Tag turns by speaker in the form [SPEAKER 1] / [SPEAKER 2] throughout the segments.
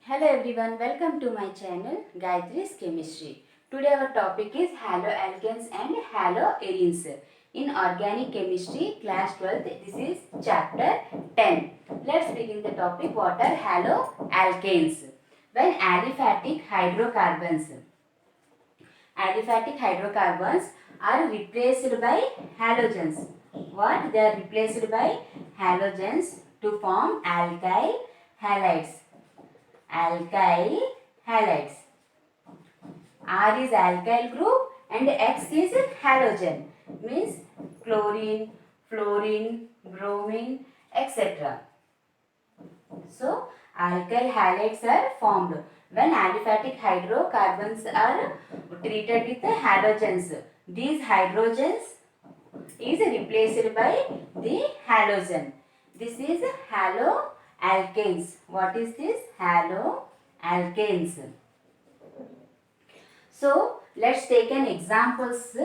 [SPEAKER 1] Hello everyone, welcome to my channel Gayatri's Chemistry. Today our topic is haloalkanes and haloarenes. In organic chemistry class 12th, this is chapter 10. Let's begin the topic. What are haloalkanes? When aliphatic hydrocarbons are replaced by halogens. What? They are replaced by halogens to form alkyl halides. Alkyl halides. R is alkyl group and X is halogen, means chlorine, fluorine, bromine, etc. So, alkyl halides are formed when aliphatic hydrocarbons are treated with halogens. These hydrogens is replaced by the halogen. This is haloalkanes. What is this? Haloalkanes. So, let's take an examples.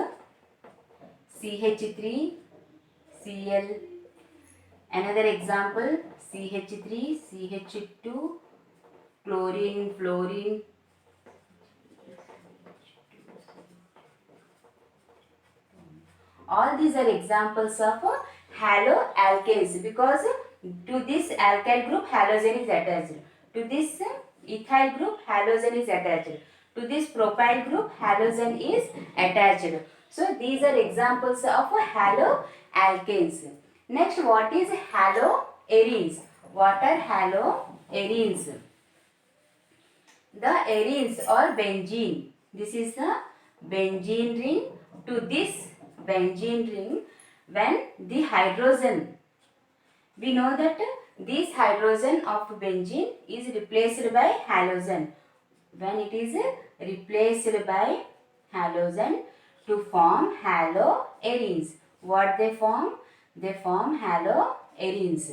[SPEAKER 1] CH3, Cl. Another example, CH3, CH2, chlorine, fluorine. All these are examples of haloalkanes because to this alkyl group halogen is attached. To this ethyl group halogen is attached. To this propyl group halogen is attached. So these are examples of haloalkanes. Next, what is haloarenes? What are haloarenes? The arenes or benzene. This is the benzene ring. To this benzene ring, when the hydrogen, we know that this hydrogen of benzene is replaced by halogen. When it is replaced by halogen to form haloarenes. What they form? They form haloarenes.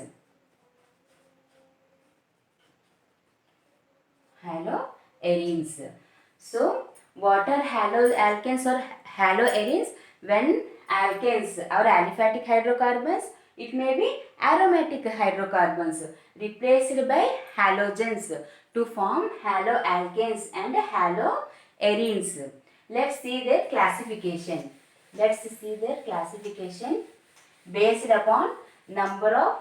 [SPEAKER 1] Haloarenes. So, what are haloalkanes or haloarenes? When alkanes or aliphatic hydrocarbons, it may be aromatic hydrocarbons replaced by halogens to form haloalkanes and haloarenes. Let's see their classification. Let's see their classification based upon number of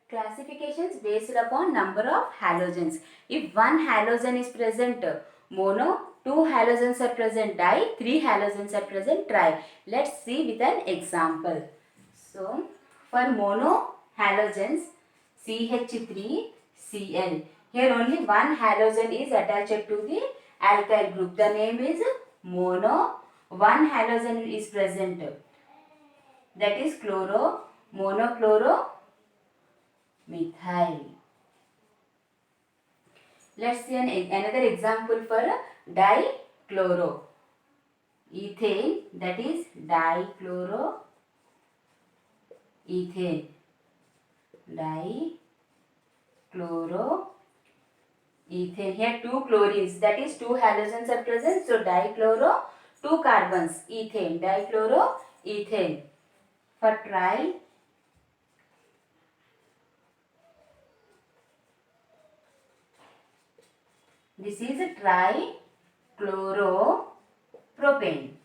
[SPEAKER 1] classifications based upon number of halogens. If one halogen is present, mono, two halogens are present, di, three halogens are present, tri. Let's see with an example. So, for mono halogens, CH3Cl. Here only one halogen is attached to the alkyl group. The name is mono. One halogen is present. That is chloro, monochloro, methyl. Let's see another example for dichloro. Ethane, that is dichloro ethane. Dichloro ethane. Here two chlorines, that is two halogens are present. So dichloro, two carbons, ethane, dichloro ethane. For tri, this is a trichloropropane.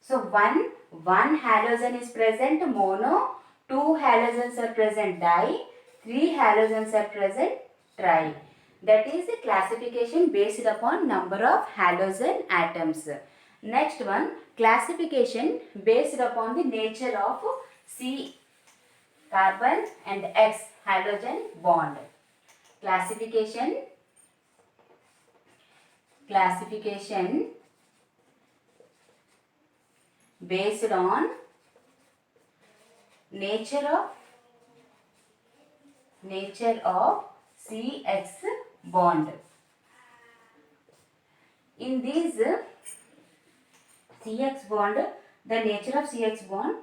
[SPEAKER 1] So one halogen is present, mono, two halogens are present, di, three halogens are present, tri. That is the classification based upon number of halogen atoms. Next one, classification based upon the nature of C carbon and X halogen bond. Classification based on nature of CX bond. In these CX bond, the nature of CX bond,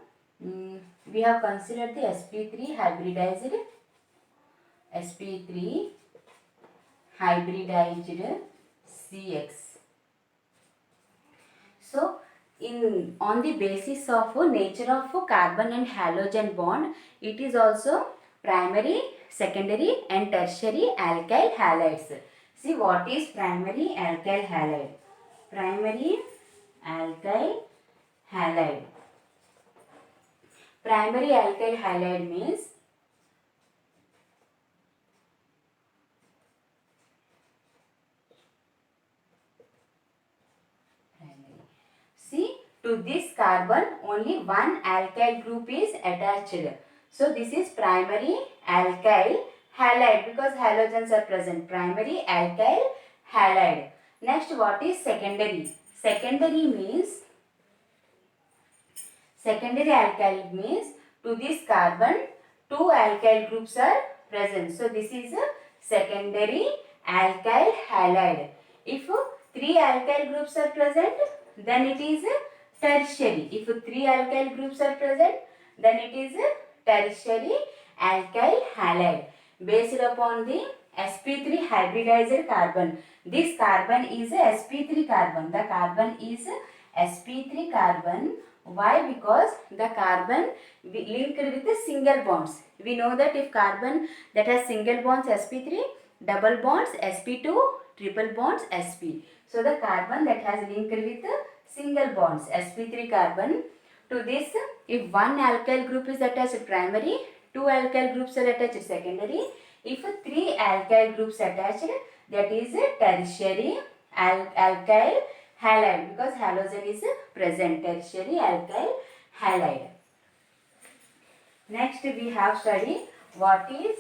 [SPEAKER 1] we have considered the sp3 hybridized CX. So, on the basis of nature of carbon and halogen bond, it is also primary, secondary and tertiary alkyl halides. See what is primary alkyl halide? Primary alkyl halide. Primary alkyl halide means primary. See, to this carbon only one alkyl group is attached. So this is primary alkyl halide because halogens are present. Primary alkyl halide. Next, what is secondary? Secondary means to this carbon two alkyl groups are present. So this is a secondary alkyl halide. If three alkyl groups are present, then it is a tertiary. If three alkyl groups are present, then it is a tertiary alkyl halide based upon the sp3 hybridized carbon. This carbon is a sp3 carbon. The carbon is sp3 carbon. Why? Because the carbon linked with the single bonds. We know that if carbon that has single bonds sp3, double bonds sp2, triple bonds sp. So the carbon that has linked with the single bonds sp3 carbon, to this if one alkyl group is attached primary, two alkyl groups are attached secondary. If three alkyl groups attached, that is tertiary alkyl halide because halogen is present. Tertiary alkyl halide. Next we have studied what is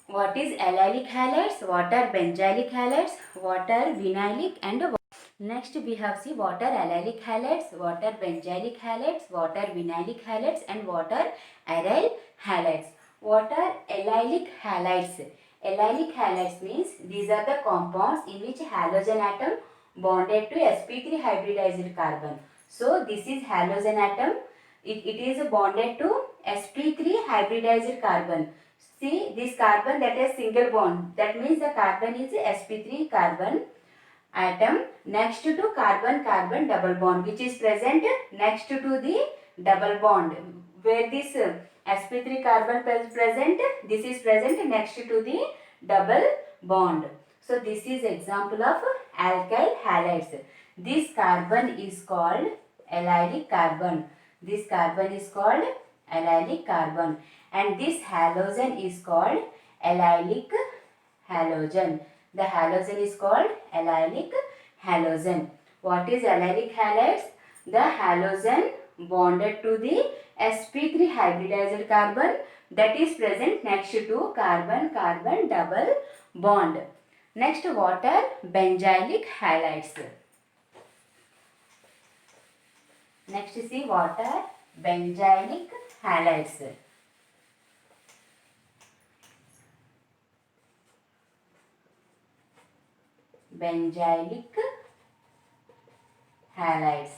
[SPEAKER 1] allylic halides, what are benzylic halides, what are vinylic, and next we have see what are allylic halides, what are benzylic halides, what are vinylic halides, and what are aryl halides. What are allylic halides? Allylic halides means these are the compounds in which halogen atom bonded to sp3 hybridized carbon. So this is halogen atom. It is bonded to sp3 hybridized carbon. See this carbon that has single bond. That means the carbon is sp3 carbon atom next to carbon-carbon double bond, which is present next to the double bond. Where this sp3 carbon present, this is present next to the double bond. So this is example of alkyl halides. This carbon is called allylic carbon. This carbon is called allylic carbon, and this halogen is called allylic halogen. The halogen is called allylic halogen. What is allylic halides? The halogen bonded to the sp3 hybridized carbon that is present next to carbon-carbon double bond. Next, what are benzylic halides? Next, see what are benzylic halides. Benzylic halides.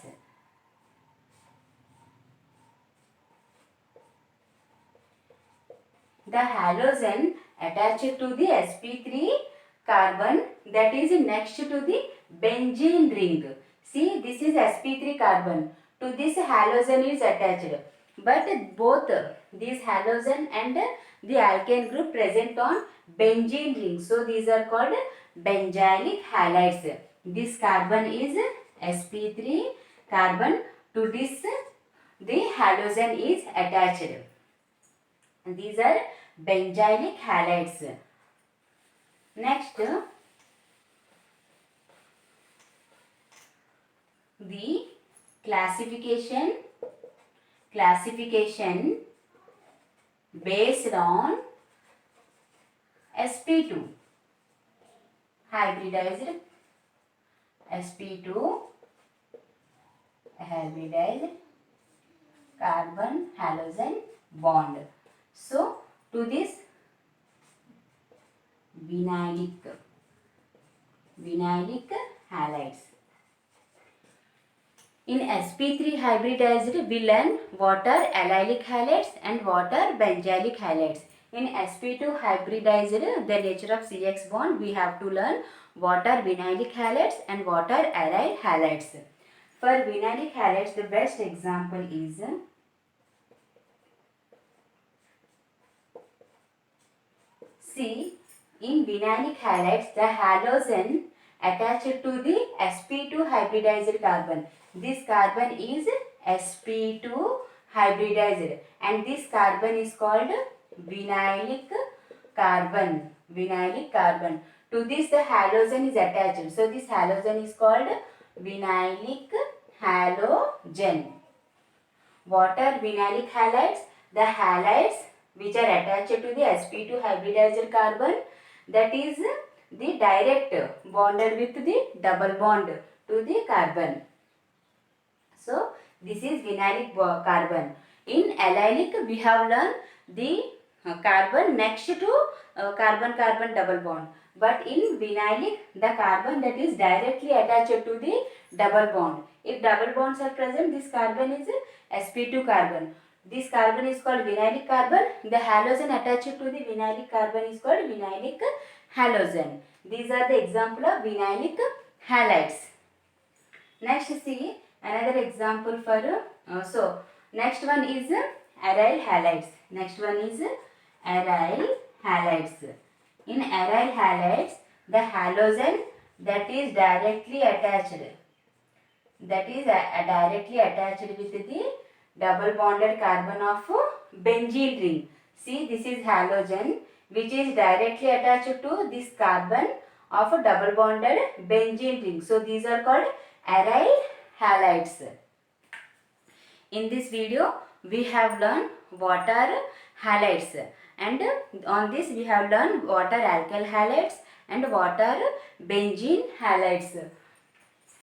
[SPEAKER 1] The halogen attached to the sp3 carbon that is next to the benzene ring. See, this is sp3 carbon. To this halogen is attached. But both these halogen and the alkane group present on benzene ring. So these are called benzylic halides. This carbon is sp3 carbon. To this the halogen is attached. These are benzylic halides. Next, the classification based on sp2 hybridized carbon halogen bond. So to this vinylic halides. In sp3 hybridized, we learn what are allylic halides and what are benzylic halides. In sp2 hybridized, the nature of CX bond, we have to learn what are vinylic halides and what are aryl halides. For vinylic halides, the best example is See, in vinylic halides, the halogen attached to the sp2 hybridized carbon. This carbon is sp2 hybridized, and this carbon is called vinylic carbon. Vinylic carbon. To this, the halogen is attached. So, this halogen is called vinylic halogen. What are vinylic halides? The halides which are attached to the sp2 hybridized carbon, that is the direct bonded with the double bond to the carbon. So this is vinylic carbon. In allylic we have learned the carbon next to carbon-carbon double bond. But in vinylic, the carbon that is directly attached to the double bond. If double bonds are present, this carbon is sp2 carbon. This carbon is called vinylic carbon. The halogen attached to the vinylic carbon is called vinylic halogen. These are the example of vinylic halides. Next, see another example for next one is aryl halides. Next one is aryl halides. In aryl halides, the halogen that is directly attached, with the double bonded carbon of benzene ring. See, this is halogen which is directly attached to this carbon of a double bonded benzene ring. So these are called aryl halides. In this video, we have learned what are halides, and on this we have learned what are alkyl halides and what are benzene halides.